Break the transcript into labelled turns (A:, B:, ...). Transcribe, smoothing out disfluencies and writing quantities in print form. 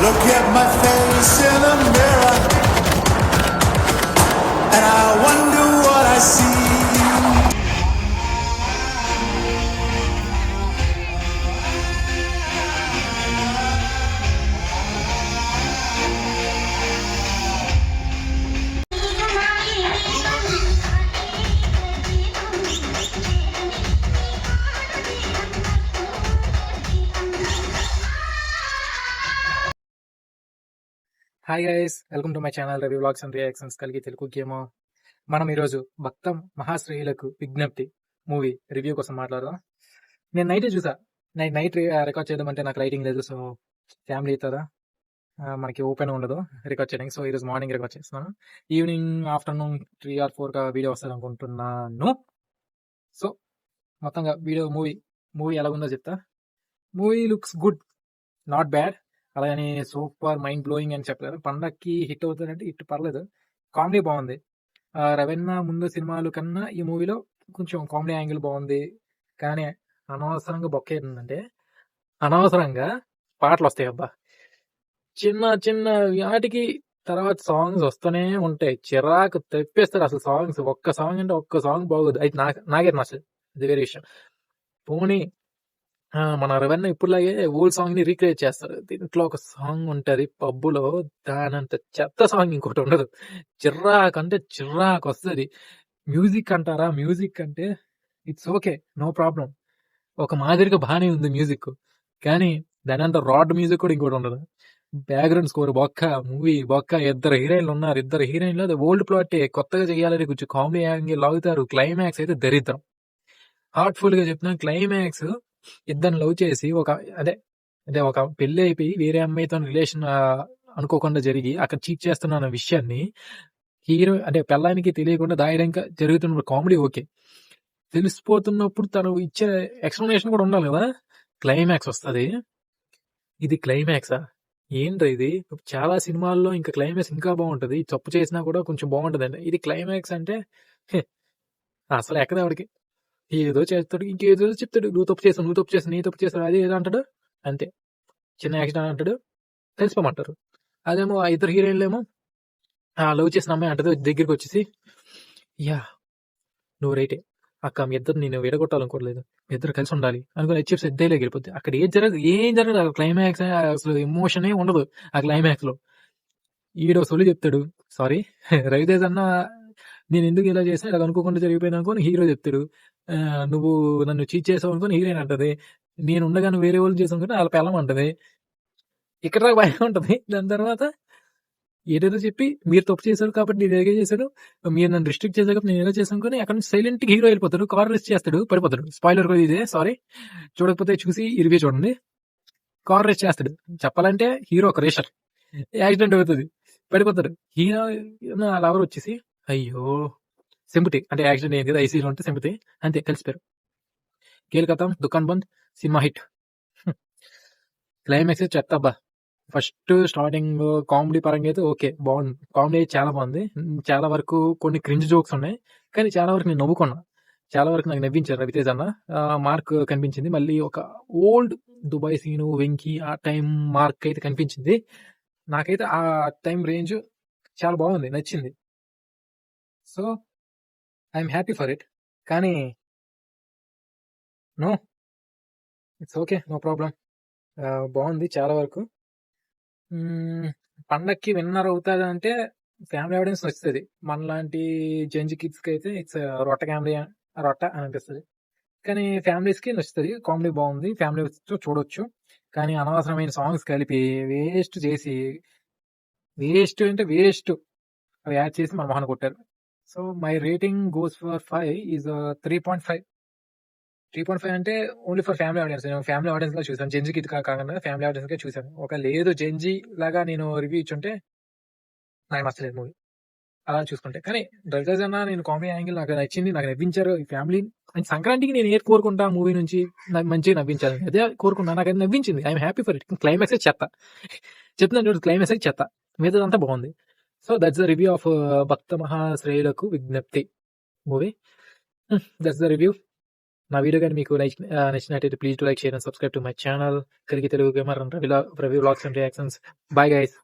A: Look at my face in the mirror, and I wonder what I see.
B: Hi guys, welcome to my channel Ravi vlogs and reactions కలిగి Telugu game. మనం ఈరోజు భక్తం మహాశ్రేయులకు Vignapti movie review కోసం మాట్లాడదాం. నేను night చూసా. Night record చేద్దామంటే నాకు lighting లేదు, సో ఫ్యామిలీ అవుతుందా మనకి ఓపెన్ ఉండదు రికార్డ్ చేయడానికి. సో ఈరోజు మార్నింగ్ రికార్డ్ చేస్తున్నాను. ఈవినింగ్ ఆఫ్టర్నూన్ 3 or 4 వీడియో వస్తుంది అనుకుంటున్నాను. సో మొత్తంగా మూవీ ఎలాగుందో చెప్తా. Movie looks good, not bad. అలాగని సూపర్ మైండ్ బ్లోయింగ్ అని చెప్పలేదు. పండక్కి హిట్ అవుతుందంటే హిట్ పర్లేదు. కామెడీ బాగుంది. రవీణ ముందు సినిమాలు కన్నా ఈ మూవీలో కొంచెం కామెడీ యాంగిల్ బాగుంది. కానీ అనవసరంగా బొక్క ఏంటంటే అనవసరంగా పాటలు వస్తాయి అబ్బా. చిన్న చిన్న వాటికి తర్వాత సాంగ్స్ వస్తూనే ఉంటాయి. చిరాకు తెప్పేస్తారు అసలు సాంగ్స్. ఒక్క సాంగ్ అంటే ఒక్క సాంగ్ బాగోదు. అయితే నాకే నచ్చదు, అది వేరే విషయం. పోనీ మన రవణ ఇప్పుడులాగే ఓల్డ్ సాంగ్ ని రీక్రియేట్ చేస్తారు. దీంట్లో ఒక సాంగ్ ఉంటది పబ్బులో, దానంత చెత్త సాంగ్ ఇంకోటి ఉండదు. చిర్రాకు అంటే చిర్రాకు వస్తుంది. మ్యూజిక్ అంటారా, మ్యూజిక్ అంటే ఇట్స్ ఓకే, నో ప్రాబ్లం. ఒక మాదిరిగా బాగానే ఉంది మ్యూజిక్, కానీ దాని అంత రాడ్ మ్యూజిక్ కూడా ఇంకోటి ఉండదు. బ్యాక్గ్రౌండ్ స్కోర్ బొక్క, మూవీ బొక్క. ఇద్దరు హీరోయిన్లు ఉన్నారు. ఇద్దరు హీరోయిన్లు అది ఓల్డ్ ప్లాట్ కొత్తగా చేయాలని కొంచెం కామెడీ యాంగిల్ లాగుతారు. క్లైమాక్స్ అయితే దరిద్రం. హార్ట్ఫుల్ గా చెప్తున్నా, క్లైమాక్స్ ఇద్దరు లవ్ చేసి ఒక పెళ్లి అయిపోయి వేరే అమ్మాయితో రిలేషన్ అనుకోకుండా జరిగి అక్కడ చీట్ చేస్తున్న విషయాన్ని హీరో అంటే పెళ్ళానికి తెలియకుండా దాయడానికి జరుగుతున్న కామెడీ ఓకే. తెలిసిపోతున్నప్పుడు తను ఇచ్చే ఎక్స్ప్లెనేషన్ కూడా ఉండాలి కదా. క్లైమాక్స్ వస్తుంది. ఇది క్లైమాక్సా ఏంట్రా ఇది? చాలా సినిమాల్లో ఇంకా క్లైమాక్స్ ఇంకా బాగుంటది. తప్పు చేసినా కూడా కొంచెం బాగుంటది అండి. ఇది క్లైమాక్స్ అంటే అసలు ఎక్కదా వాడికి. ఏదో చేస్తాడు, ఇంకేదో చెప్తాడు. నువ్వు తప్పు చేసావు, నీ తప్పు చేసావు, అది ఏదో అంటాడు. అంతే, చిన్న యాక్సిడెంట్ అంటాడు, తెలిసిపోమంటారు. అదేమో ఆ ఇద్దరు హీరోయిన్లు ఏమో లవ్ చేసిన అమ్మాయి అంటది దగ్గరికి వచ్చేసి, యా నువ్వు రైటే అక్క, మీ ఇద్దరు నేను విడగొట్టాలనుకోలేదు, మీ ఇద్దరు కలిసి ఉండాలి అనుకుని హెచ్ఎఫ్ సిద్ధైలో వెళ్ళిపోద్ది. అక్కడ ఏం జరగదు క్లైమాక్స్. అసలు ఎమోషనే ఉండదు ఆ క్లైమాక్స్ లో. ఈడో సొలి చెప్తాడు, సారీ రవితేజ్ అన్న నేను ఎందుకు ఇలా చేసినా ఇలా అనుకోకుండా జరిగిపోయినా అనుకోని హీరో చెప్తాడు. నువ్వు నన్ను చీట్ చేసావు అనుకోని హీరోయిన్ అంటది. నేను ఉండగా నువ్వు వేరే వాళ్ళు చేసావు అనుకుంటే వాళ్ళ పెళ్ళం అంటది. ఇక్కడ దాకా బాగా ఉంటది. దాని తర్వాత ఏదేదో చెప్పి మీరు తప్పు చేశారు కాబట్టి నేను ఏదో చేశాను, మీరు నన్ను రిస్ట్రిక్ట్ చేశారు కాబట్టి నేను ఏదో చేసాను కానీ అక్కడ నుంచి సైలెంట్ గా హీరో వెళ్ళిపోతాడు. కార్ రేస్ చేస్తాడు, పడిపోతాడు. స్పాయిలర్ కూడా ఇదే, సారీ. చూడకపోతే చూసి ఇరివే చూడండి. కార్ రేస్ చేస్తాడు. చెప్పాలంటే హీరో ఒక రేషర్. యాక్సిడెంట్ అవుతుంది, పడిపోతాడు. హీరో లవర్ వచ్చేసి అయ్యో సింపతి అంటే యాక్సిడెంట్ అయింది కదా, ఐసీలో ఉంటే సింపతి, అంతే కలిసిపోయారు. కేల్కతాం దుకాన్ బంద్, సినిమా హిట్. క్లైమాక్స్ చెత్త అబ్బా. ఫస్ట్ స్టార్టింగ్ కామెడీ పరంగా అయితే ఓకే, బాగుంది. కామెడీ చాలా బాగుంది. చాలా వరకు కొన్ని క్రింజ్ జోక్స్ ఉన్నాయి, కానీ చాలా వరకు నేను నవ్వుకున్నా. చాలా వరకు నాకు నవ్వించారు రవితేజ్ అన్న. మార్క్ కనిపించింది. మళ్ళీ ఒక ఓల్డ్ దుబాయ్ సీను, వెంకీ ఆ టైం మార్క్ అయితే కనిపించింది. నాకైతే ఆ టైం రేంజ్ చాలా బాగుంది, నచ్చింది. So I'm happy for it. కానీ no, it's okay, no problem. బాగుంది చాలా వరకు. పండక్కి విన్నర్ అవుతుంది అంటే ఫ్యామిలీ ఆడియన్స్ వస్తుంది. మనలాంటి జంజి కిడ్స్కి అయితే ఇట్స్ రొట్ట అని అనిపిస్తుంది. కానీ ఫ్యామిలీస్కి నచ్చుతుంది. కామెడీ బాగుంది, ఫ్యామిలీ చూడొచ్చు. కానీ అనవసరమైన సాంగ్స్ కలిపి వేస్ట్ చేసి, వేస్ట్ అంటే వేస్ట్ అవి యాడ్ చేసి మన మొహన కొట్టారు. So my rating goes for 5 is 3.5. 3.5 అంటే ఓన్లీ ఫర్ ఫ్యామిలీ ఆడియన్స్. నేను ఫ్యామిలీ ఆడియన్స్ లా చూసాను, జెన్జీకి ఇది కాకుండా ఫ్యామిలీ ఆడియన్స్ గా చూసాను. ఒక లేదు జెన్జీ లాగా నేను రివ్యూ ఇచ్చుంటే నాకు నచ్చలేదు మూవీ అలా చూసుకుంటే. కానీ రవితేజ్ అన్న నేను కామెడీ యాంగిల్ నాకు నచ్చింది, నాకు నవ్వించారు. ఈ ఫ్యామిలీ సంక్రాంతికి నేను ఏది కోరుకుంటా మూవీ నుంచి నాకు మంచిగా నవ్వించాలి, అదే కోరుకుంటా. నాకు అది నవ్వించింది. I'm happy for it. Climax చెత్త చెప్తున్నాను చూడు, క్లైమాక్స్ చెత్త, మిగతాదంతా బాగుంది. So that's the review of Bhakta Mahashreyulaku Vignapti movie. That's the review. నా వీడియో కానీ మీకు నచ్చినట్టయితే please to like, share and subscribe to my channel కలిగి Telugu gamer and Ravi vlogs and reactions. Bye guys.